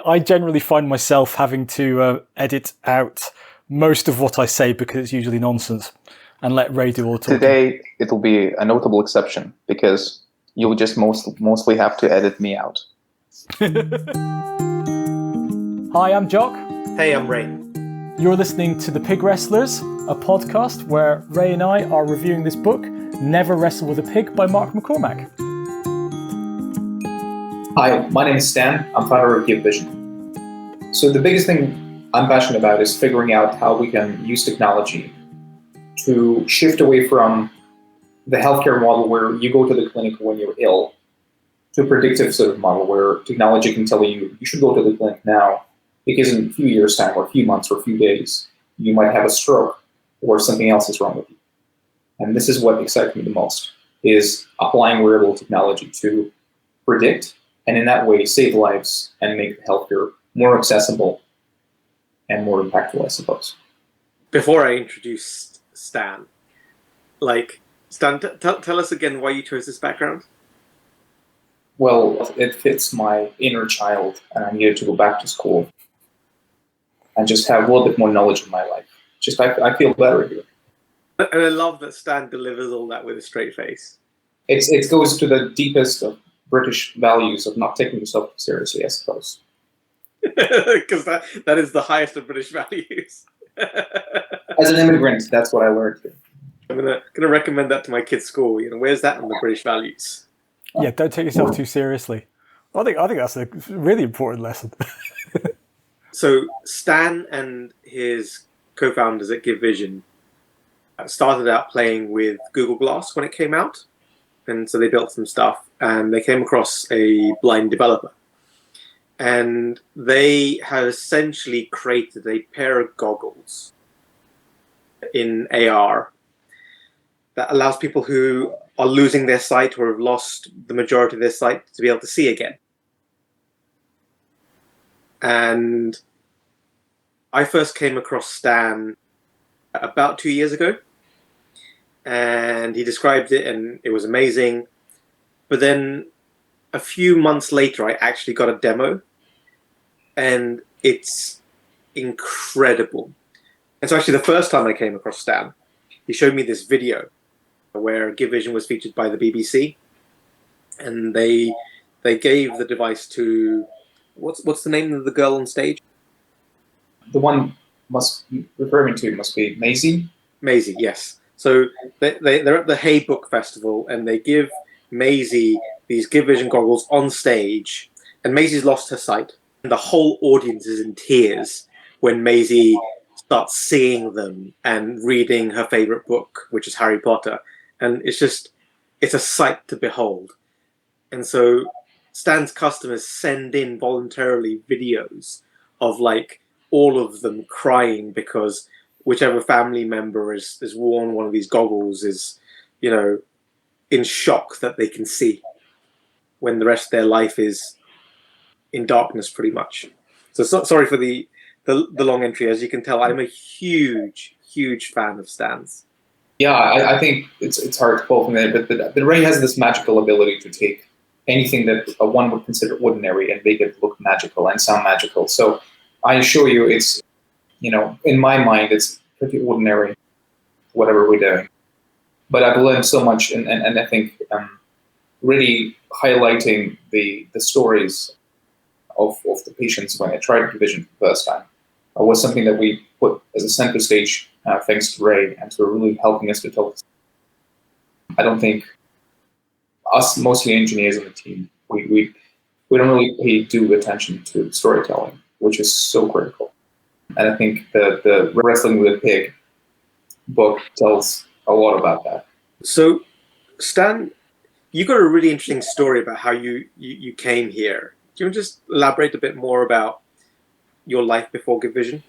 I generally find myself having to edit out most of what I say because it's usually nonsense, and let Ray do all the talking. Today, it will be a notable exception because you'll just mostly have to edit me out. Hi, I'm Jock. Hey, I'm Ray. You're listening to The Pig Wrestlers, a podcast where Ray and I are reviewing this book, Never Wrestle With A Pig by Mark McCormack. Hi, my name is Stan. I'm founder of GiveVision. So the biggest thing I'm passionate about is figuring out how we can use technology to shift away from the healthcare model where you go to the clinic when you're ill to a predictive sort of model where technology can tell you should go to the clinic now because in a few years' time or a few months or a few days, you might have a stroke or something else is wrong with you. And this is what excites me the most, is applying wearable technology to predict and in that way save lives and make healthcare more accessible and more impactful, I suppose. Before I introduce Stan, Stan, tell us again why you chose this background. Well, it fits my inner child, and I needed to go back to school and just have a little bit more knowledge in my life. Just I feel better here. And I love that Stan delivers all that with a straight face. It goes to the deepest of British values of not taking yourself seriously, I suppose. Because that is the highest of British values. As an immigrant, that's what I learned here. I'm gonna recommend that to my kids' school. Where's that on the British values? Yeah, don't take yourself too seriously. I think that's a really important lesson. So Stan and his co-founders at GiveVision started out playing with Google Glass when it came out. And so they built some stuff and they came across a blind developer. And they had essentially created a pair of goggles in AR that allows people who are losing their sight or have lost the majority of their sight to be able to see again. And I first came across Stan about 2 years ago. And he described it and it was amazing. But then a few months later, I actually got a demo. And it's incredible. And so actually the first time I came across Stan, he showed me this video where GiveVision was featured by the BBC. And they gave the device to, what's the name of the girl on stage? The one referring to must be Maisie. Maisie, yes. So they're at the Hay Book Festival and they give Maisie these GiveVision goggles on stage. And Maisie's lost her sight. And the whole audience is in tears when Maisie starts singing them and reading her favorite book, which is Harry Potter. And it's a sight to behold. And so Stan's customers send in voluntarily videos of all of them crying because whichever family member has worn one of these goggles is, in shock that they can see when the rest of their life is in darkness pretty much. So sorry for the long entry. As you can tell, I'm a huge, huge fan of Stan's. Yeah, I think it's hard to pull from there, but Ray has this magical ability to take anything that one would consider ordinary and make it look magical and sound magical. So I assure you, it's, in my mind, it's pretty ordinary, whatever we're doing. But I've learned so much, and I think really highlighting the stories of the patients when I tried GiveVision for the first time was something that we put as a center stage, thanks to Ray, and to really helping us to tell this. I don't think us, mostly engineers on the team, we don't really pay due attention to storytelling, which is so critical. And I think the Wrestling With A Pig book tells a lot about that. So, Stan, you got a really interesting story about how you came here. Do you want to just elaborate a bit more about your life before GiveVision?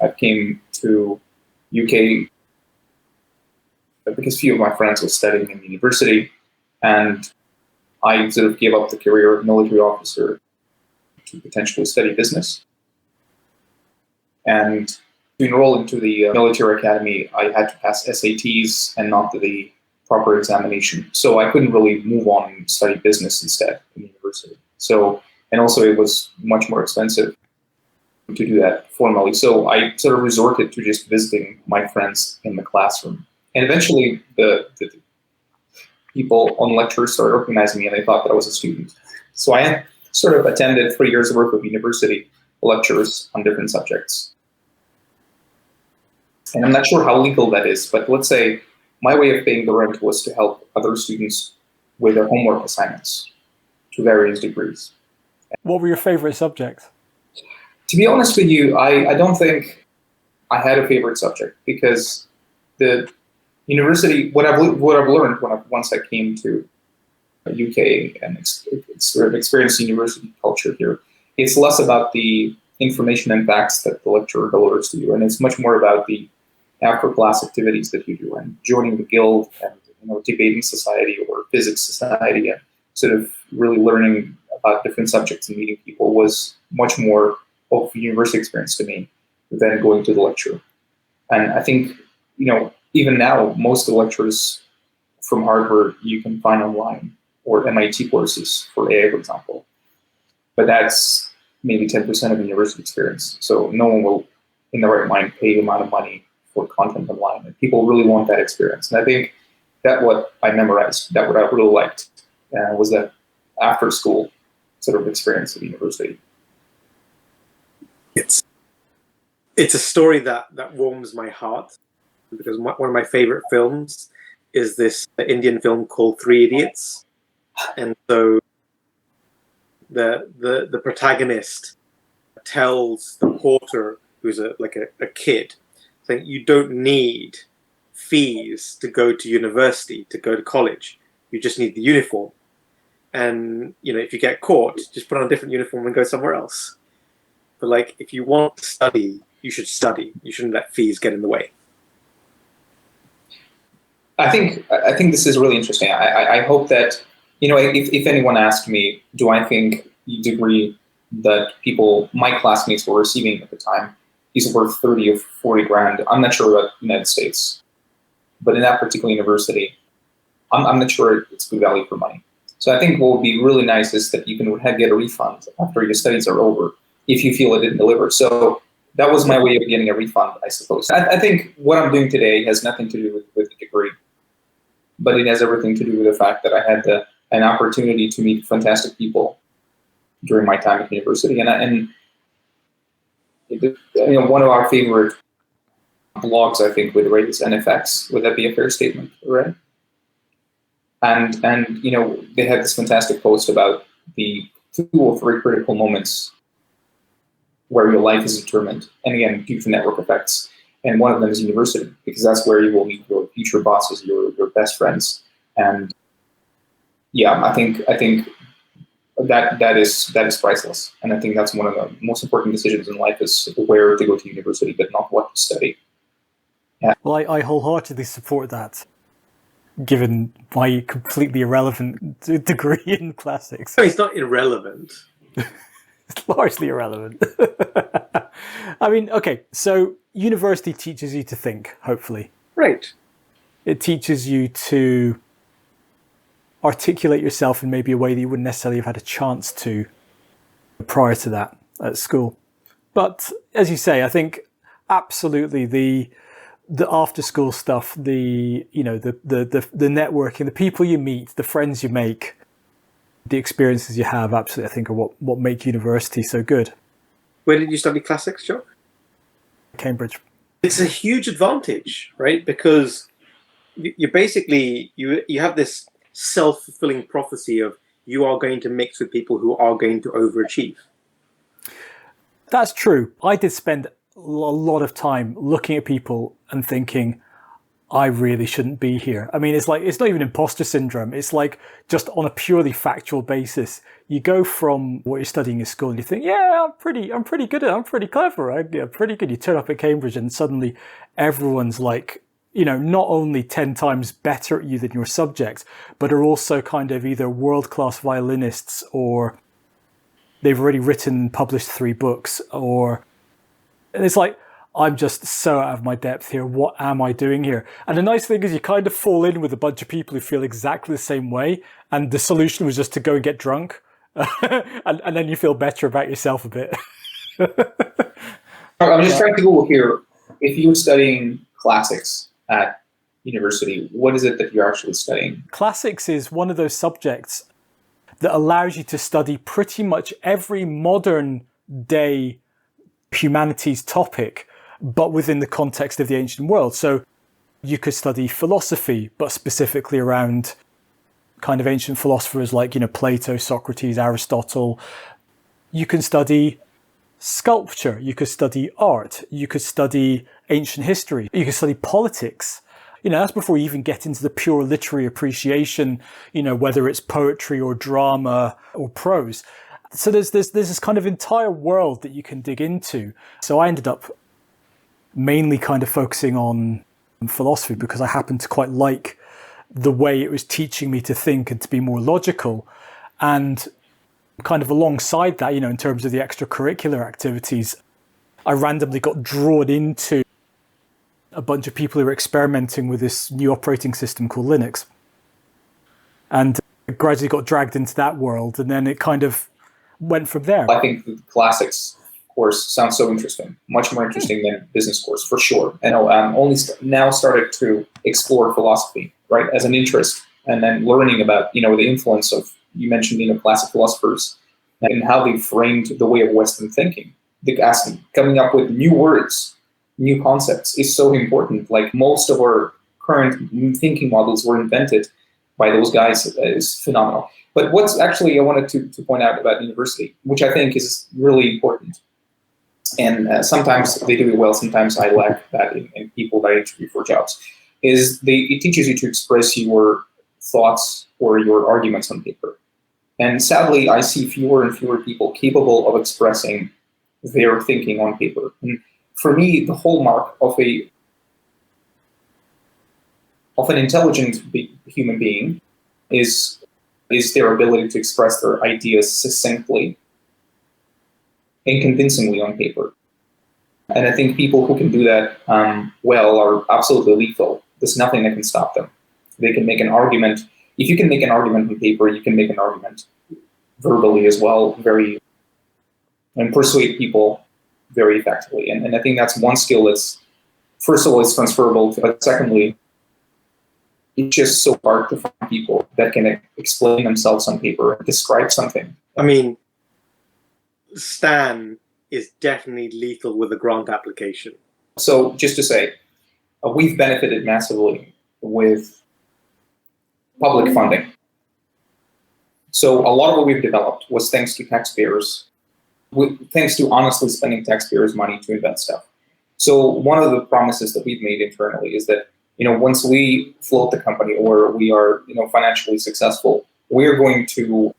I came to UK because a few of my friends were studying in university, and I sort of gave up the career of military officer to potentially study business. And to enroll into the military academy, I had to pass SATs and not the proper examination. So I couldn't really move on and study business instead in university. So And also it was much more expensive to do that formally. So I sort of resorted to just visiting my friends in the classroom. And eventually the people on lectures started recognizing me and they thought that I was a student. So I sort of attended 3 years worth of university lectures on different subjects. And I'm not sure how legal that is, but let's say my way of paying the rent was to help other students with their homework assignments to various degrees. What were your favorite subjects? To be honest with you, I don't think I had a favorite subject because the university, what I've learned once I came to UK and sort of experienced university culture here, it's less about the information and facts that the lecturer delivers to you, and it's much more about the after-class activities that you do and joining the guild and debating society or physics society and sort of really learning about different subjects and meeting people was much more of a university experience to me than going to the lecture. And I think, even now, most of the lectures from Harvard you can find online or MIT courses for AI, for example. But that's maybe 10% of the university experience. So no one will, in the right mind, pay the amount of money for content online. And people really want that experience. And I think that what I memorized, that what I really liked, was that after school sort of experience at university. It's a story that warms my heart because one of my favorite films is this Indian film called Three Idiots. And so the protagonist tells the porter, who's a kid, saying you don't need fees to go to university, to go to college. You just need the uniform. And if you get caught, just put on a different uniform and go somewhere else. But if you want to study, you should study. You shouldn't let fees get in the way. I think this is really interesting. I hope that if anyone asked me, do I think the degree that my classmates were receiving at the time is worth 30 or 40 grand, I'm not sure about the United States. But in that particular university, I'm not sure it's good value for money. So I think what would be really nice is that you can get a refund after your studies are over if you feel it didn't deliver. So that was my way of getting a refund, I suppose. I think what I'm doing today has nothing to do with the degree, but it has everything to do with the fact that I had an opportunity to meet fantastic people during my time at university. And one of our favorite blogs, I think, with Ray is NFX. Would that be a fair statement, right? And they had this fantastic post about the 2 or 3 critical moments where your life is determined, and again, due to network effects. And one of them is university, because that's where you will meet your future bosses, your best friends. And yeah, I think that is priceless. And I think that's one of the most important decisions in life is where to go to university, but not what to study. Yeah. Well, I wholeheartedly support that, given my completely irrelevant degree in classics. No, it's not irrelevant. It's largely irrelevant. I mean, okay, so university teaches you to think, hopefully. Right. It teaches you to articulate yourself in maybe a way that you wouldn't necessarily have had a chance to prior to that at school. But as you say, I think absolutely the after school stuff, the networking, the people you meet, the friends you make, the experiences you have, absolutely, I think, are what make university so good. Where did you study classics, Jock? Cambridge. It's a huge advantage, right? Because you basically you have this self-fulfilling prophecy of you are going to mix with people who are going to overachieve. That's true. I did spend a lot of time looking at people and thinking, I really shouldn't be here. I mean, it's not even imposter syndrome. It's like just on a purely factual basis. You go from what you're studying in school and you think, yeah, I'm pretty good at it. I'm pretty clever. I'm pretty good. You turn up at Cambridge and suddenly everyone's not only 10 times better at you than your subject, but are also kind of either world-class violinists or they've already written and published 3 books and it's like, I'm just so out of my depth here. What am I doing here? And the nice thing is you kind of fall in with a bunch of people who feel exactly the same way. And the solution was just to go and get drunk and then you feel better about yourself a bit. I'm just trying to Google here. If you're studying classics at university, what is it that you're actually studying? Classics is one of those subjects that allows you to study pretty much every modern day humanities topic, but within the context of the ancient world. So you could study philosophy, but specifically around kind of ancient philosophers like, Plato, Socrates, Aristotle. You can study sculpture, you could study art, you could study ancient history, you could study politics. That's before you even get into the pure literary appreciation, whether it's poetry or drama or prose. So there's this kind of entire world that you can dig into. So I ended up mainly kind of focusing on philosophy because I happened to quite like the way it was teaching me to think and to be more logical. And kind of alongside that, in terms of the extracurricular activities, I randomly got drawn into a bunch of people who were experimenting with this new operating system called Linux. And gradually got dragged into that world, and then it kind of went from there. I think the classics course sounds so interesting, much more interesting than business course, for sure. And I'm only now started to explore philosophy, right, as an interest, and then learning about, the influence of, you mentioned, classic philosophers and how they framed the way of Western thinking. Coming up with new words, new concepts is so important. Like most of our current thinking models were invented by those guys. Is phenomenal. But what's actually I wanted to point out about university, which I think is really important, and sometimes they do it well, sometimes I lack that in people that I interview for jobs, is it teaches you to express your thoughts or your arguments on paper. And sadly, I see fewer and fewer people capable of expressing their thinking on paper. And for me, the hallmark of an intelligent human being is their ability to express their ideas succinctly and convincingly on paper. And I think people who can do that well are absolutely lethal. There's nothing that can stop them. They can make an argument. If you can make an argument on paper, you can make an argument verbally as well, and persuade people very effectively. And I think that's one skill that's, first of all, it's transferable, but secondly, it's just so hard to find people that can explain themselves on paper and describe something. I mean, Stan is definitely lethal with a grant application. So just to say, we've benefited massively with public funding. So a lot of what we've developed was thanks to taxpayers, thanks to honestly spending taxpayers' money to invent stuff. So one of the promises that we've made internally is that, once we float the company or we are, financially successful, we're going to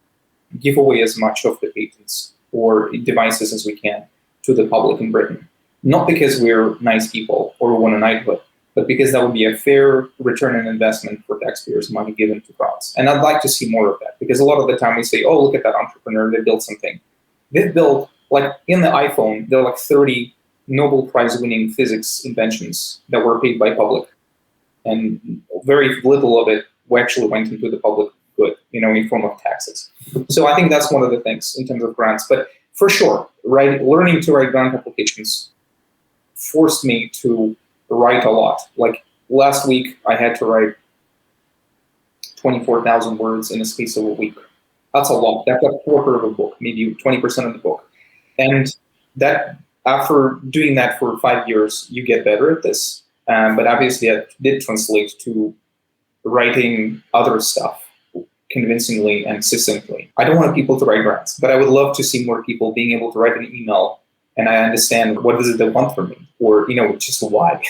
give away as much of the patents or devices as we can to the public in Britain. Not because we're nice people or want a knighthood, but because that would be a fair return on investment for taxpayers' money given to grants. And I'd like to see more of that, because a lot of the time we say, oh, look at that entrepreneur, they built something. They've built, like in the iPhone, there are like 30 Nobel Prize winning physics inventions that were paid by public. And very little of it actually went into the public good, in form of taxes. So I think that's one of the things in terms of grants. But for sure, learning to write grant applications forced me to write a lot. Like last week, I had to write 24,000 words in a space of a week. That's a lot. That's a quarter of a book, maybe 20% of the book. And that after doing that for 5 years, you get better at this. But obviously, it did translate to writing other stuff convincingly and succinctly. I don't want people to write grants, but I would love to see more people being able to write an email and I understand what is it they want from me, or just why.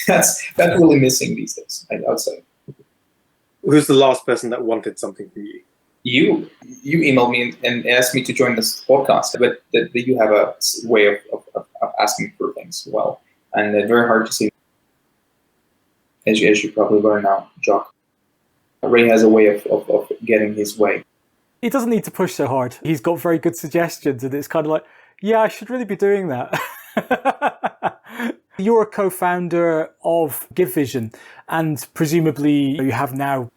That's really missing these days, I would say. Who's the last person that wanted something from you? You emailed me and asked me to join this podcast, but you have a way of asking for things well, and they're very hard to see. As you probably learn now, Jock, Ray has a way of getting his way. He doesn't need to push so hard. He's got very good suggestions, and it's kind of like, yeah, I should really be doing that. You're a co-founder of GiveVision, and presumably you have now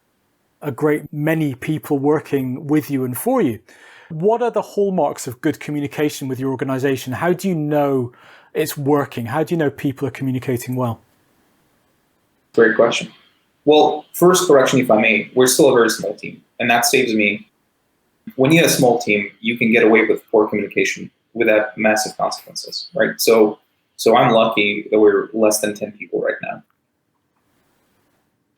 a great many people working with you and for you. What are the hallmarks of good communication with your organization? How do you know it's working? How do you know people are communicating well? Great question. Well, first correction, if I may, we're still a very small team, and that saves me. When you have a small team, you can get away with poor communication without massive consequences, right? So I'm lucky that we're less than 10 people right now.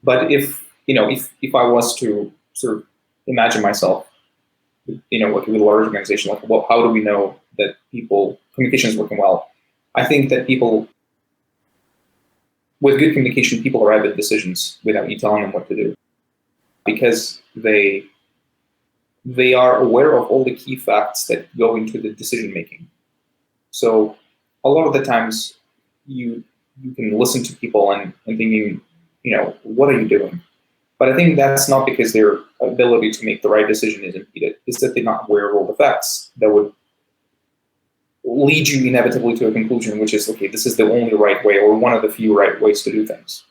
But if I was to sort of imagine myself, like with a large organization, like, well, how do we know that communication is working well? I think that with good communication, people arrive at decisions without you telling them what to do, because they are aware of all the key facts that go into the decision making. So a lot of the times you can listen to people and thinking, what are you doing? But I think that's not because their ability to make the right decision is impeded. It's that they're not aware of all the facts that would lead you inevitably to a conclusion, which is, okay, this is the only right way or one of the few right ways to do things.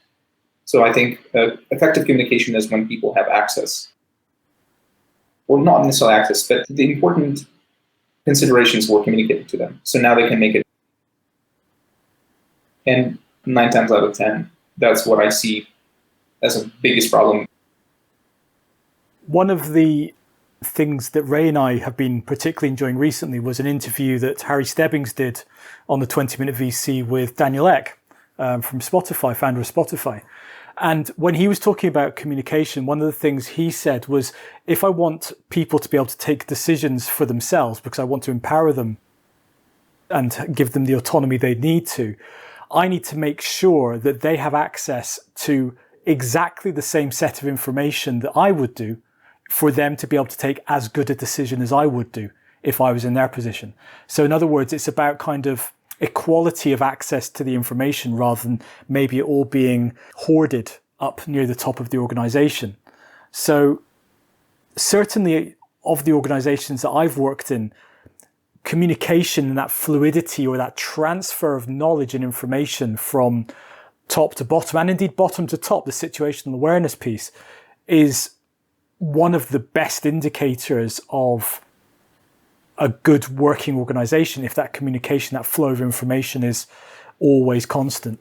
So I think effective communication is when people have access, or not necessarily access, but the important considerations were communicated to them. So now they can make it. And 9 times out of 10, that's what I see as the biggest problem. One of the things that Ray and I have been particularly enjoying recently was an interview that Harry Stebbings did on the 20-Minute VC with Daniel Ek from Spotify, founder of Spotify. And when he was talking about communication, one of the things he said was, if I want people to be able to take decisions for themselves, because I want to empower them and give them the autonomy they need to, I need to make sure that they have access to exactly the same set of information that I would do for them to be able to take as good a decision as I would do if I was in their position. So in other words, it's about kind of equality of access to the information rather than maybe it all being hoarded up near the top of the organization. So certainly of the organizations that I've worked in, communication and that fluidity or that transfer of knowledge and information from top to bottom, and indeed bottom to top, the situational awareness piece, is one of the best indicators of a good working organization, if that communication, that flow of information is always constant.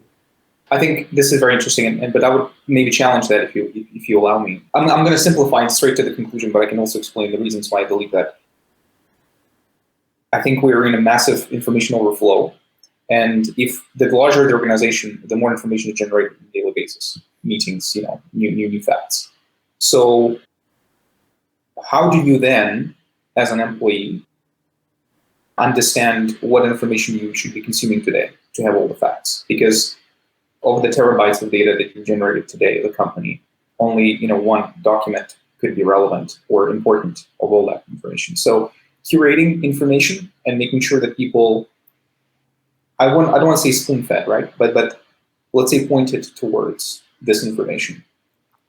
I think this is very interesting, but I would maybe challenge that if you allow me. I'm going to simplify it straight to the conclusion, but I can also explain the reasons why I believe that. I think we're in a massive information overflow, and if the larger the organization, the more information is generated on a daily basis, meetings, new facts. So how do you then, as an employee, understand what information you should be consuming today to have all the facts? Because of the terabytes of data that you generated today, the company, only one document could be relevant or important of all that information. So curating information and making sure that people, I don't want to say spoon-fed, right? But let's say pointed towards this information.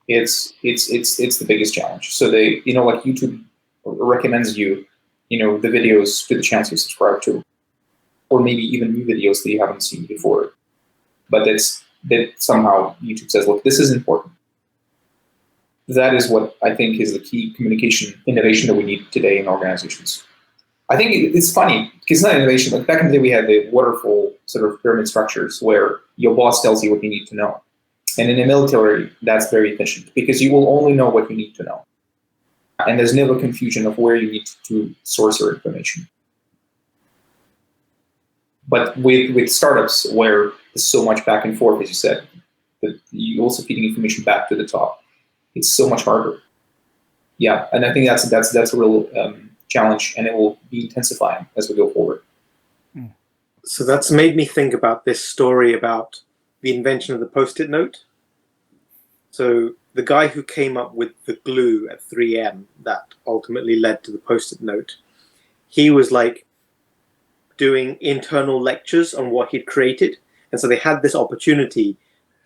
It's the biggest challenge. So they, like YouTube recommends you, the videos to the channels you subscribe to, or maybe even new videos that you haven't seen before. But that somehow YouTube says, look, this is important. That is what I think is the key communication innovation that we need today in organizations. I think it's funny because it's not innovation. Like back in the day, we had the waterfall sort of pyramid structures where your boss tells you what you need to know. And in the military, that's very efficient because you will only know what you need to know. And there's never confusion of where you need to source your information. But with startups where there's so much back and forth, as you said, that you also feeding information back to the top, it's so much harder. Yeah, and I think that's a real challenge, and it will be intensifying as we go forward. So that's made me think about this story about the invention of the Post-it note. So the guy who came up with the glue at 3M that ultimately led to the Post-it note, he was like doing internal lectures on what he'd created. And so they had this opportunity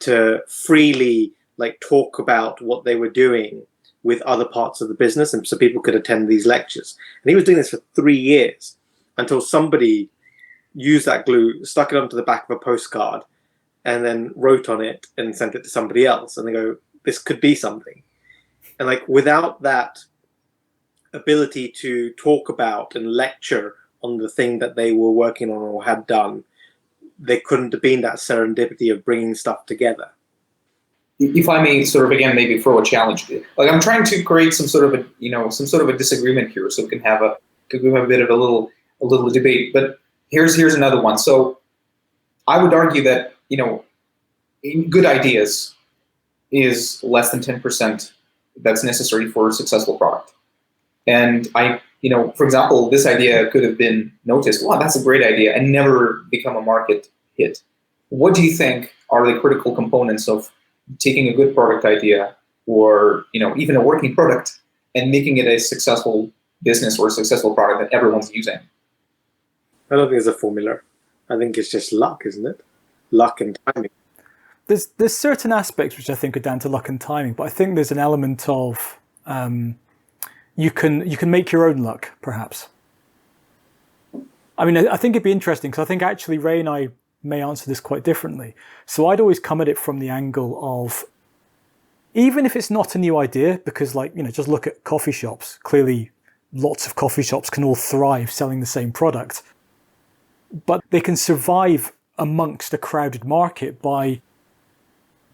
to freely talk about what they were doing with other parts of the business. And so people could attend these lectures. And he was doing this for 3 years until somebody used that glue, stuck it onto the back of a postcard, and then wrote on it and sent it to somebody else. And they go, this could be something. And without that ability to talk about and lecture on the thing that they were working on or had done, there couldn't have been that serendipity of bringing stuff together. If I may sort of, again, maybe throw a challenge, like I'm trying to create some sort of a disagreement here, so we can have a bit of a little debate. But here's another one. So I would argue that, good ideas is less than 10% that's necessary for a successful product. And for example, this idea could have been noticed, wow, that's a great idea, and never become a market hit. What do you think are the critical components of taking a good product idea, or even a working product, and making it a successful business or a successful product that everyone's using? I don't think there's a formula. I think it's just luck, isn't it? Luck and timing. There's certain aspects which I think are down to luck and timing, but I think there's an element of you can make your own luck, perhaps. I mean, I think it'd be interesting, because I think actually Ray and I may answer this quite differently. So I'd always come at it from the angle of, even if it's not a new idea, because just look at coffee shops. Clearly, lots of coffee shops can all thrive selling the same product, but they can survive amongst a crowded market by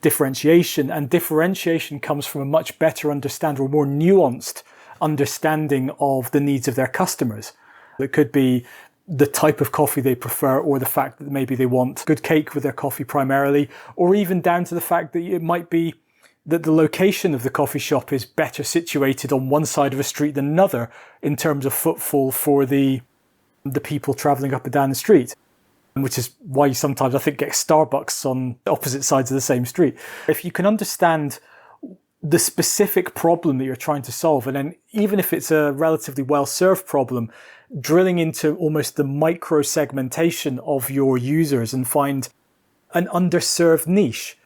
differentiation, and differentiation comes from a much better understanding, or more nuanced understanding of the needs of their customers. It could be the type of coffee they prefer, or the fact that maybe they want good cake with their coffee primarily, or even down to the fact that it might be that the location of the coffee shop is better situated on one side of a street than another in terms of footfall for the people traveling up and down the street, which is why you sometimes, I think, get Starbucks on opposite sides of the same street. If you can understand the specific problem that you're trying to solve, and then even if it's a relatively well-served problem, drilling into almost the micro segmentation of your users and find an underserved niche,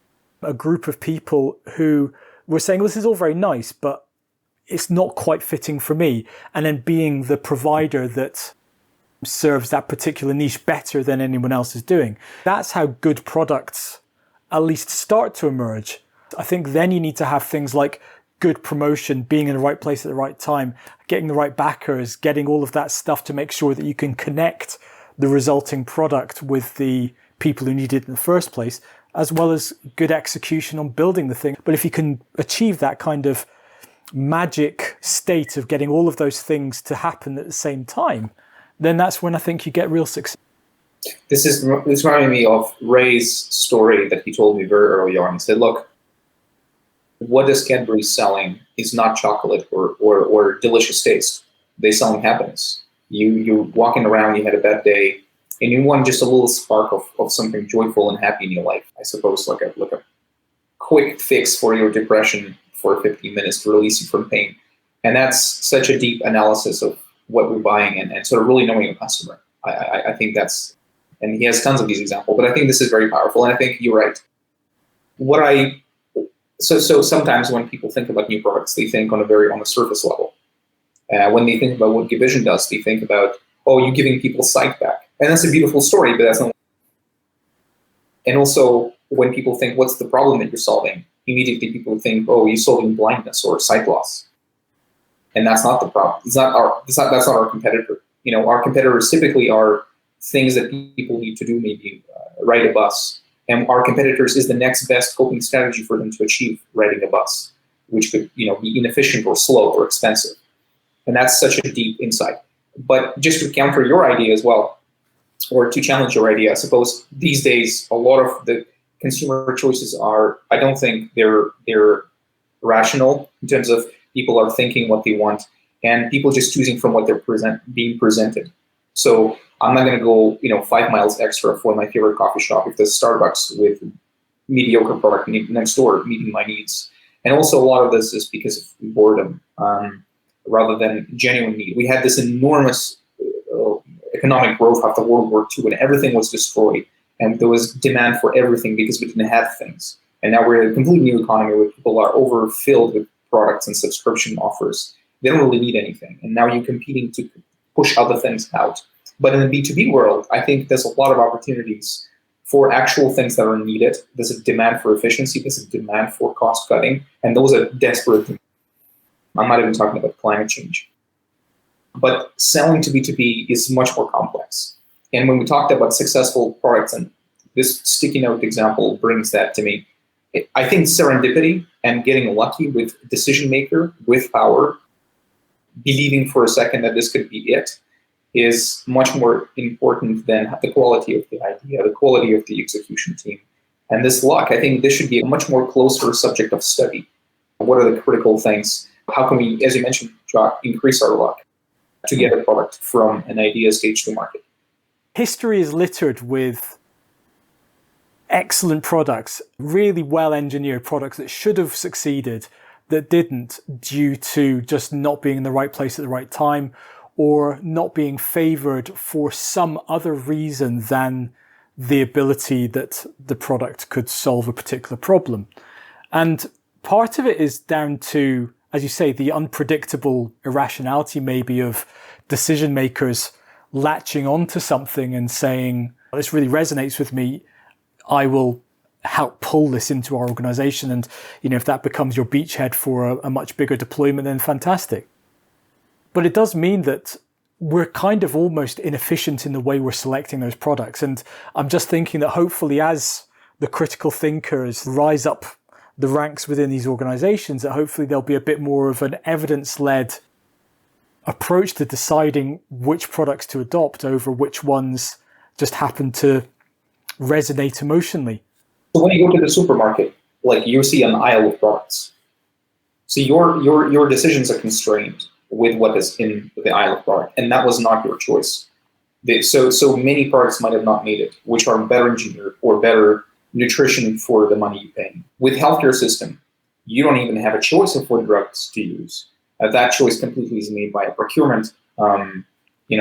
a group of people who were saying, well, this is all very nice, but it's not quite fitting for me. And then being the provider that serves that particular niche better than anyone else is doing. That's how good products at least start to emerge. I think then you need to have things like good promotion, being in the right place at the right time, getting the right backers, getting all of that stuff to make sure that you can connect the resulting product with the people who need it in the first place, as well as good execution on building the thing. But if you can achieve that kind of magic state of getting all of those things to happen at the same time, then that's when I think you get real success. This reminded me of Ray's story that he told me very early on. He said, look, what is Cadbury selling is not chocolate or delicious taste. They're selling happiness. You walking around, you had a bad day, and you want just a little spark of something joyful and happy in your life. I suppose like a quick fix for your depression for 15 minutes to release you from pain. And that's such a deep analysis of what we're buying and sort of really knowing a customer. I think that's, and he has tons of these examples, but I think this is very powerful. And I think you're right. So sometimes when people think about new products, they think on a surface level. When they think about what GiveVision does, they think about, oh, you're giving people sight back. And that's a beautiful story, but that's not. And also, when people think, what's the problem that you're solving? Immediately people think, oh, you're solving blindness or sight loss. And that's not the problem. That's not our competitor. Our competitors typically are things that people need to do, maybe ride a bus. And our competitors is the next best coping strategy for them to achieve riding a bus, which could, be inefficient or slow or expensive. And that's such a deep insight. But just to counter your idea as well, or to challenge your idea, I suppose these days, a lot of the consumer choices are, I don't think they're rational in terms of people are thinking what they want and people just choosing from what they're being presented. So I'm not going to go, 5 miles extra for my favorite coffee shop if there's Starbucks with mediocre product next door meeting my needs. And also a lot of this is because of boredom rather than genuine need. We had this enormous economic growth after World War II, and everything was destroyed. And there was demand for everything because we didn't have things. And now we're in a completely new economy where people are overfilled with products and subscription offers. They don't really need anything. And now you're competing to push other things out. But in the B2B world, I think there's a lot of opportunities for actual things that are needed. There's a demand for efficiency. There's a demand for cost cutting. And those are desperate. I'm not even talking about climate change. But selling to B2B is much more complex. And when we talked about successful products, and this sticky note example brings that to me, I think serendipity and getting lucky with decision maker with power, believing for a second that this could be it, is much more important than the quality of the idea, the quality of the execution team. And this luck, I think this should be a much more closer subject of study. What are the critical things? How can we, as you mentioned, Jock, increase our luck to get a product from an idea stage to market? History is littered with excellent products, really well-engineered products that should have succeeded, that didn't, due to just not being in the right place at the right time, or not being favored for some other reason than the ability that the product could solve a particular problem. And part of it is down to, as you say, the unpredictable irrationality maybe of decision makers latching onto something and saying, this really resonates with me, I will help pull this into our organization. And, if that becomes your beachhead for a much bigger deployment, then fantastic. But it does mean that we're kind of almost inefficient in the way we're selecting those products. And I'm just thinking that hopefully as the critical thinkers rise up the ranks within these organizations, that hopefully there'll be a bit more of an evidence-led approach to deciding which products to adopt over which ones just happen to resonate emotionally. So when you go to the supermarket, like you see an aisle of products. So your decisions are constrained with what is in the aisle of product, and that was not your choice. So many products might have not made it, which are better engineered or better nutrition for the money you pay. With healthcare system, you don't even have a choice of what drugs to use. That choice completely is made by a procurement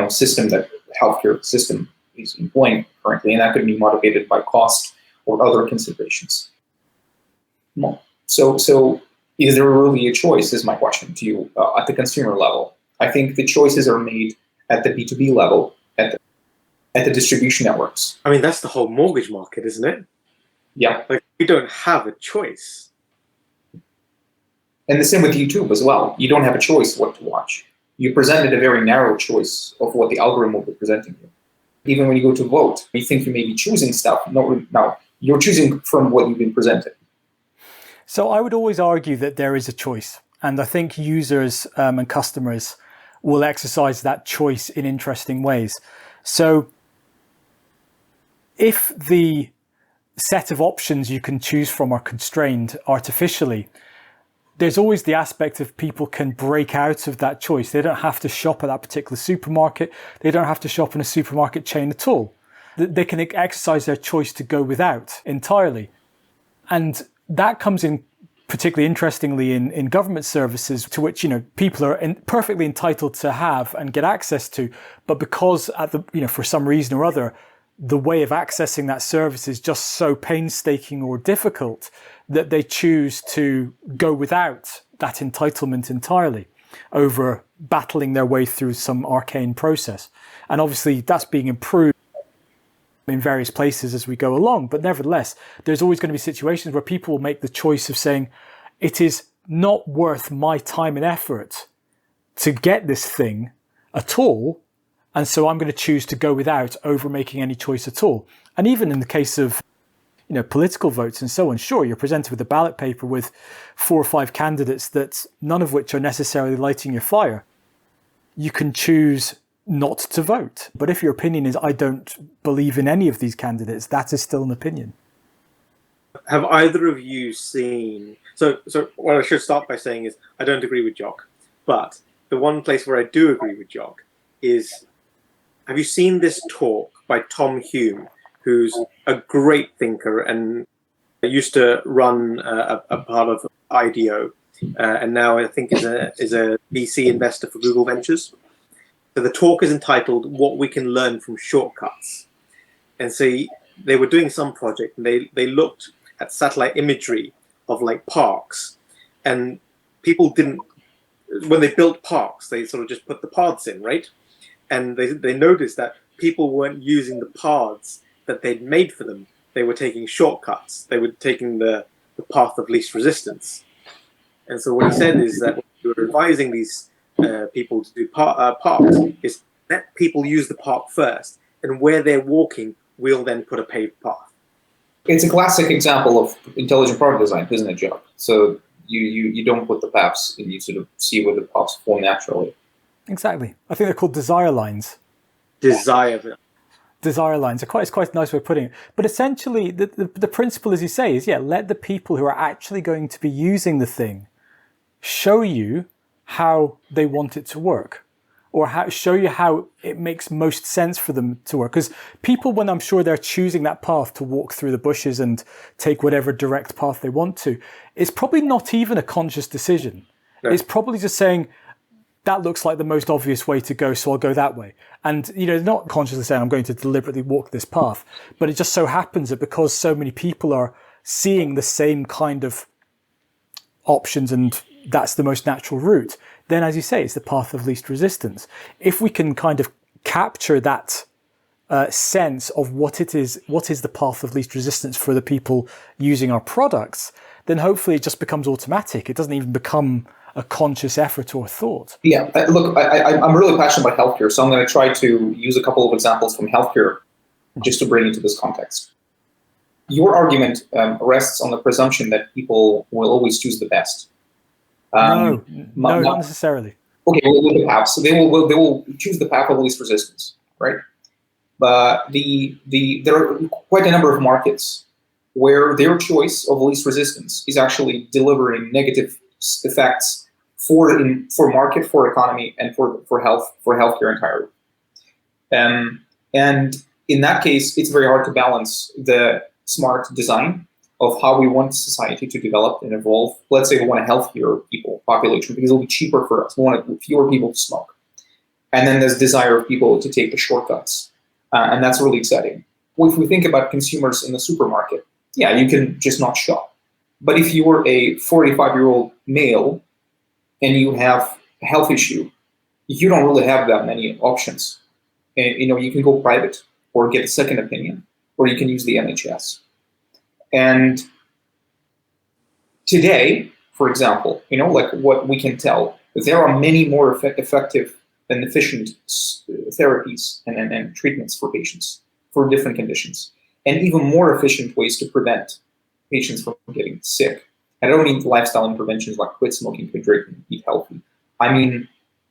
system that healthcare system is employing currently, and that could be motivated by cost or other considerations. So is there really a choice, is my question to you, at the consumer level? I think the choices are made at the B2B level, at the distribution networks. I mean, that's the whole mortgage market, isn't it? Yeah. Like, we don't have a choice. And the same with YouTube as well. You don't have a choice what to watch. You presented a very narrow choice of what the algorithm will be presenting you. Even when you go to vote, you think you may be choosing stuff. No, you're choosing from what you've been presented. So I would always argue that there is a choice. And I think users and customers will exercise that choice in interesting ways. So if the set of options you can choose from are constrained artificially, there's always the aspect of people can break out of that choice. They don't have to shop at that particular supermarket. They don't have to shop in a supermarket chain at all. They can exercise their choice to go without entirely. And that comes in particularly interestingly in government services, to which people are perfectly entitled to have and get access to, but because for some reason or other, the way of accessing that service is just so painstaking or difficult that they choose to go without that entitlement entirely over battling their way through some arcane process. And obviously that's being improved in various places as we go along. But nevertheless, there's always going to be situations where people will make the choice of saying, it is not worth my time and effort to get this thing at all. And so I'm going to choose to go without over making any choice at all. And even in the case of political votes and so on, sure, you're presented with a ballot paper with 4 or 5 candidates that none of which are necessarily lighting your fire. You can choose not to vote. But if your opinion is, I don't believe in any of these candidates, that is still an opinion. Have either of you seen... So what I should start by saying is I don't agree with Jock. But the one place where I do agree with Jock is, have you seen this talk by Tom Hume, who's a great thinker and used to run a part of IDEO, and now I think is a VC investor for Google Ventures. So the talk is entitled "What We Can Learn from Shortcuts." And so they were doing some project, and they looked at satellite imagery of like parks, and people didn't, when they built parks, they sort of just put the paths in, right? And they noticed that people weren't using the paths that they'd made for them. They were taking shortcuts. They were taking the path of least resistance. And so what he said is that when you were advising these people to do parks is let people use the park first, and where they're walking, we'll then put a paved path. It's a classic example of intelligent product design, isn't it, Jock? So you don't put the paths, and you sort of see where the paths fall naturally. Exactly. I think they're called desire lines. Desire lines. It's quite a nice way of putting it. But essentially, the principle, as you say, is, let the people who are actually going to be using the thing show you how they want it to work, or show you how it makes most sense for them to work. Because people, when I'm sure they're choosing that path to walk through the bushes and take whatever direct path they want to, it's probably not even a conscious decision. No. It's probably just saying, that looks like the most obvious way to go, so I'll go that way. And, they're not consciously saying, I'm going to deliberately walk this path. But it just so happens that because so many people are seeing the same kind of options and that's the most natural route, then, as you say, it's the path of least resistance. If we can kind of capture that sense of what is the path of least resistance for the people using our products, then hopefully it just becomes automatic. It doesn't even become a conscious effort or thought. Yeah, look, I'm really passionate about healthcare, so I'm going to try to use a couple of examples from healthcare just to bring into this context. Your argument rests on the presumption that people will always choose the best. No, not necessarily. Okay, well, with the path, so they will choose the path of least resistance, right? But there are quite a number of markets where their choice of least resistance is actually delivering negative effects for market, for economy, and for healthcare entirely. And in that case, it's very hard to balance the smart design of how we want society to develop and evolve. Let's say we want a healthier population because it'll be cheaper for us. We want fewer people to smoke. And then there's desire of people to take the shortcuts. And that's really exciting. Well, if we think about consumers in the supermarket, you can just not shop. But if you were a 45-year-old male and you have a health issue, you don't really have that many options. And, you can go private or get a second opinion, or you can use the NHS. And today, for example, like what we can tell, there are many more effective and efficient therapies and treatments for patients for different conditions, and even more efficient ways to prevent patients from getting sick. And I don't mean lifestyle interventions like quit smoking, quit drinking, eat healthy. I mean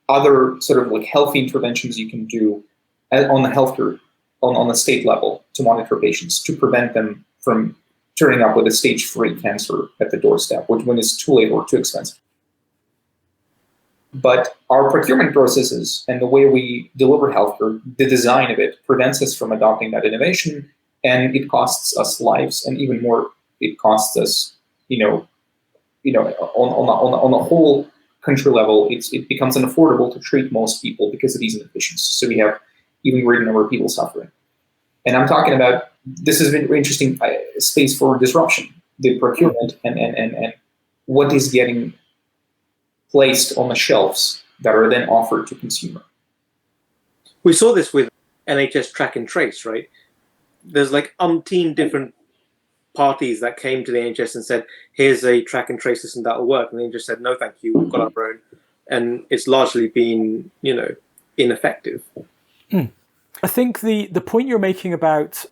other sort of like healthy interventions you can do on the healthcare, on the state level to monitor patients, to prevent them from turning up with a stage 3 cancer at the doorstep, which when it's too late or too expensive. But our procurement processes and the way we deliver healthcare, the design of it prevents us from adopting that innovation, and it costs us lives, and even more, it costs us, on the whole country level, it becomes unaffordable to treat most people because of these inefficiencies. So we have even greater number of people suffering. And I'm talking about, this is an interesting space for disruption, the procurement and what is getting placed on the shelves that are then offered to consumer. We saw this with NHS track and trace, right? There's like umpteen different parties that came to the NHS and said, here's a track and trace system that will work. And they just said, no, thank you, we've got our own. And it's largely been, ineffective. I think the point you're making about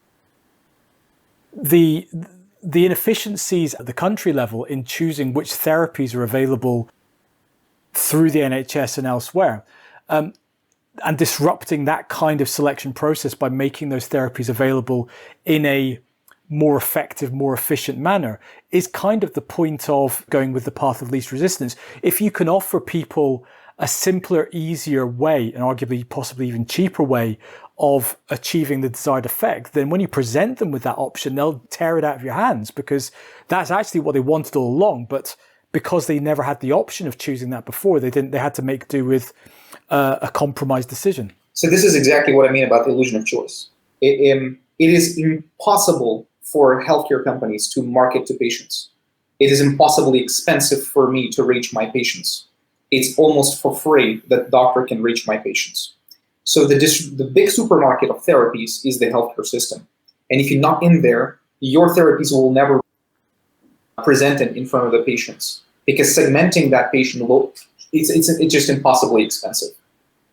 the inefficiencies at the country level in choosing which therapies are available through the NHS and elsewhere, and disrupting that kind of selection process by making those therapies available in a more effective, more efficient manner is kind of the point of going with the path of least resistance. If you can offer people a simpler, easier way, and arguably possibly even cheaper way of achieving the desired effect, then when you present them with that option, they'll tear it out of your hands because that's actually what they wanted all along. But because they never had the option of choosing that before, they had to make do with a compromised decision. So this is exactly what I mean about the illusion of choice. It is impossible for healthcare companies to market to patients. It is impossibly expensive for me to reach my patients. It's almost for free that the doctor can reach my patients. So the big supermarket of therapies is the healthcare system. And if you're not in there, your therapies will never be presented in front of the patients, because segmenting that patient it's just impossibly expensive.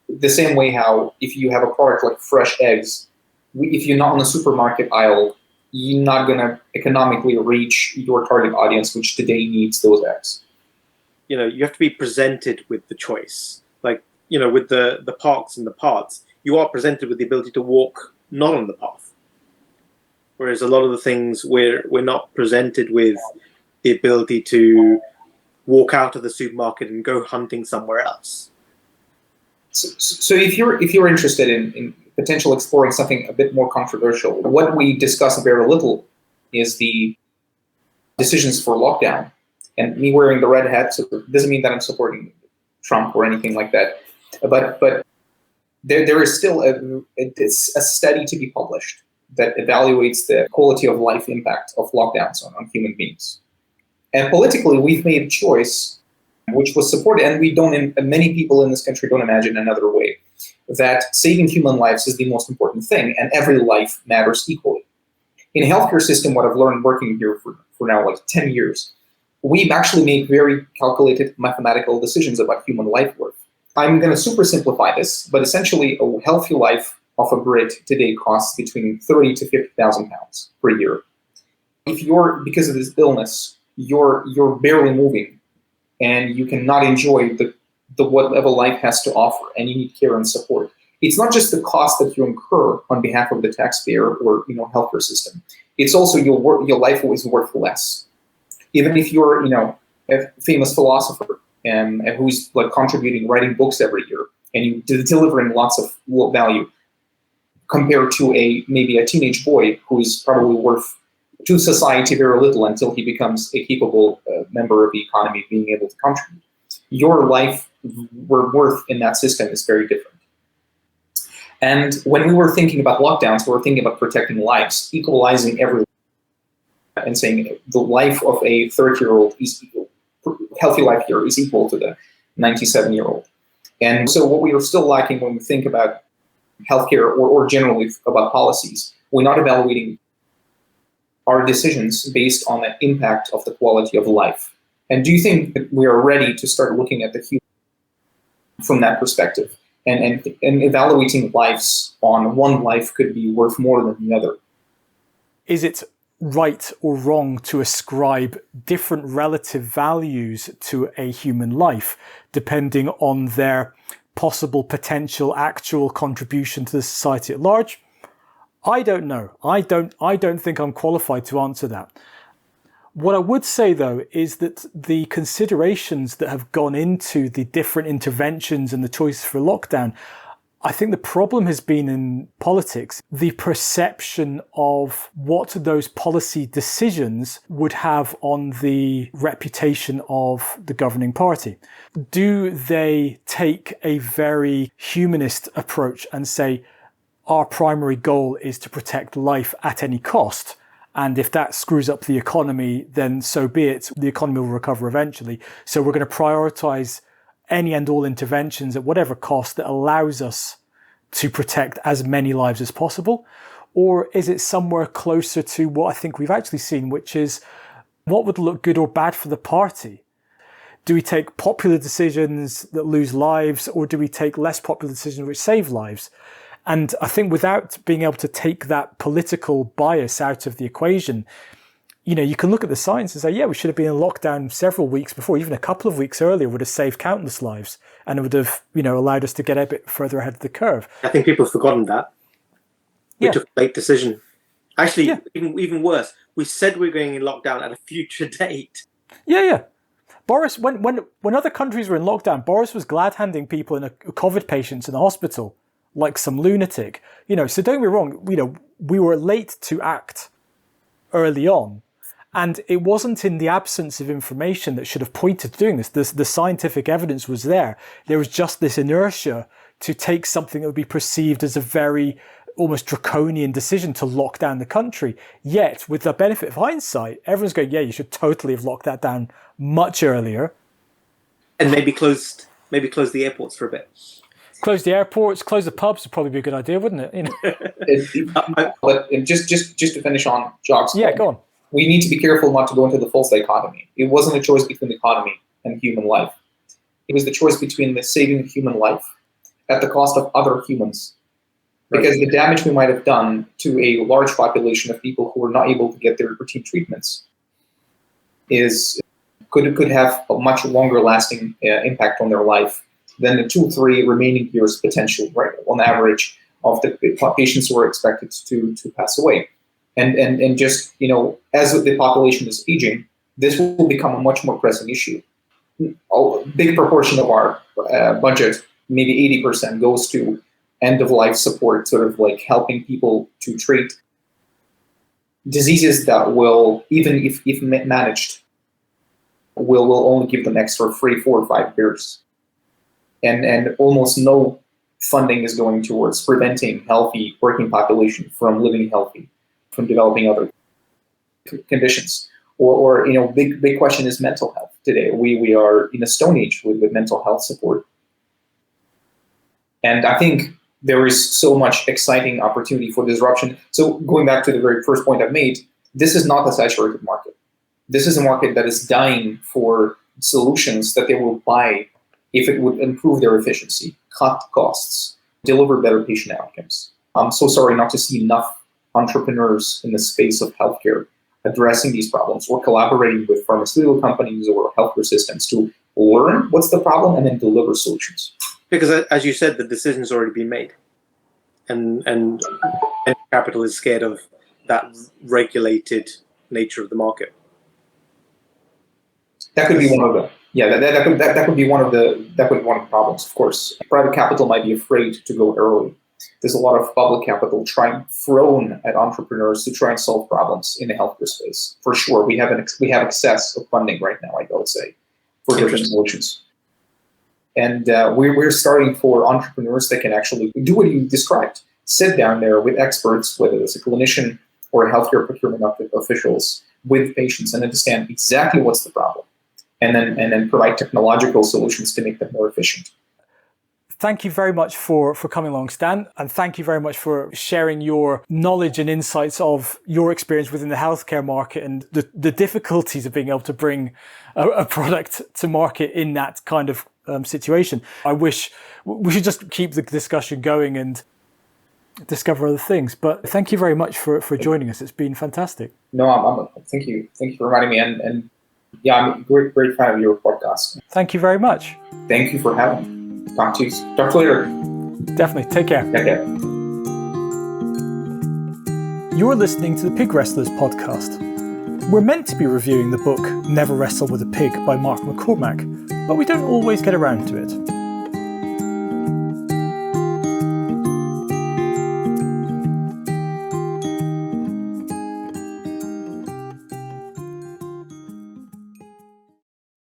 The same way how if you have a product like fresh eggs, if you're not in the supermarket aisle, you're not going to economically reach your target audience, which today needs those eggs. You know, you have to be presented with the choice. Like, you know, with the parks and the paths, you are presented with the ability to walk not on the path. Whereas a lot of the things we're not presented with the ability to walk out of the supermarket and go hunting somewhere else. So if you're interested in potential exploring something a bit more controversial, what we discuss very little is the decisions for lockdown. And me wearing the red hat doesn't mean that I'm supporting Trump or anything like that. But there is still a study to be published that evaluates the quality of life impact of lockdowns on human beings. And politically, we've made a choice which was supported, and many people in this country don't imagine another way, that saving human lives is the most important thing, and every life matters equally. In a healthcare system, what I've learned working here for now like 10 years, we've actually made very calculated mathematical decisions about human life worth. I'm going to super simplify this, but essentially a healthy life of a Brit today costs between 30 to 50,000 pounds per year. If because of this illness, you're barely moving, and you cannot enjoy the whatever life has to offer, and you need care and support. It's not just the cost that you incur on behalf of the taxpayer or healthcare system. It's also your life is worth less. Even if you're a famous philosopher and who's like contributing, writing books every year, and you delivering lots of value, compared to maybe a teenage boy who is probably worth to society very little until he becomes a capable member of the economy, being able to contribute. Your life worth in that system is very different. And when we were thinking about lockdowns, we were thinking about protecting lives, equalizing every, and saying the life of a 30-year-old is equal, healthy life here is equal to the 97-year-old. And so what we are still lacking when we think about healthcare or generally about policies, we're not evaluating our decisions based on the impact of the quality of life. And do you think that we are ready to start looking at the human from that perspective and evaluating lives on one life could be worth more than the other? Is it right or wrong to ascribe different relative values to a human life depending on their possible potential actual contribution to the society at large? I don't know. I don't think I'm qualified to answer that. What I would say, though, is that the considerations that have gone into the different interventions and the choices for lockdown, I think the problem has been in politics, the perception of what those policy decisions would have on the reputation of the governing party. Do they take a very humanist approach and say, our primary goal is to protect life at any cost? And if that screws up the economy, then so be it. The economy will recover eventually. So we're going to prioritize any and all interventions at whatever cost that allows us to protect as many lives as possible? Or is it somewhere closer to what I think we've actually seen, which is what would look good or bad for the party? Do we take popular decisions that lose lives, or do we take less popular decisions which save lives? And I think without being able to take that political bias out of the equation, you can look at the science and say, yeah, we should have been in lockdown several weeks before, even a couple of weeks earlier would have saved countless lives, and it would have, allowed us to get a bit further ahead of the curve. I think people have forgotten that. We took a late decision. Actually, even worse, we said we were going in lockdown at a future date. Yeah. Boris, when other countries were in lockdown, Boris was glad handing people in COVID patients in the hospital like some lunatic. So don't get me wrong, we were late to act early on. And it wasn't in the absence of information that should have pointed to doing this. The scientific evidence was there. There was just this inertia to take something that would be perceived as a very almost draconian decision to lock down the country. Yet, with the benefit of hindsight, everyone's going, yeah, you should totally have locked that down much earlier. And maybe closed the airports for a bit. Close the airports, close the pubs would probably be a good idea, wouldn't it? But just to finish on Jock's point, go on. We need to be careful not to go into the false dichotomy. It wasn't a choice between the economy and human life. It was the choice between the saving a human life at the cost of other humans. Because the damage we might have done to a large population of people who are not able to get their routine treatments could have a much longer lasting impact on their life than the 2-3 remaining years potential, right, on average, of the patients who are expected to pass away. And just, as the population is aging, this will become a much more pressing issue. A big proportion of our budget, maybe 80%, goes to end-of-life support, sort of like helping people to treat diseases that will, even if managed, will only give them extra 3, 4, or 5 years. And almost no funding is going towards preventing healthy working population from living healthy, from developing other conditions. Or big question is mental health today. We are in a stone age with mental health support. And I think there is so much exciting opportunity for disruption. So going back to the very first point I've made, this is not a saturated market. This is a market that is dying for solutions that they will buy if it would improve their efficiency, cut costs, deliver better patient outcomes. I'm so sorry not to see enough entrepreneurs in the space of healthcare addressing these problems or collaborating with pharmaceutical companies or healthcare systems to learn what's the problem and then deliver solutions. Because, as you said, the decision's already been made, and capital is scared of that regulated nature of the market. That could be one of that could be one of the problems. Of course, private capital might be afraid to go early. There's a lot of public capital thrown at entrepreneurs to try and solve problems in the healthcare space. For sure, we have excess of funding right now, I would say, for different solutions. And we're starting for entrepreneurs that can actually do what you described. Sit down there with experts, whether it's a clinician or a healthcare procurement officials, with patients and understand exactly what's the problem. And then provide technological solutions to make them more efficient. Thank you very much for coming along, Stan. And thank you very much for sharing your knowledge and insights of your experience within the healthcare market and the difficulties of being able to bring a product to market in that kind of situation. I wish we should just keep the discussion going and discover other things. But thank you very much for joining us. It's been fantastic. No, thank you. Thank you for reminding me. And yeah, I'm a great fan of your podcast. Thank you very much. Thank you for having me. Talk to you later. Definitely. Take care. Take care. You're listening to the Pig Wrestlers podcast. We're meant to be reviewing the book Never Wrestle With A Pig by Mark McCormack, but we don't always get around to it.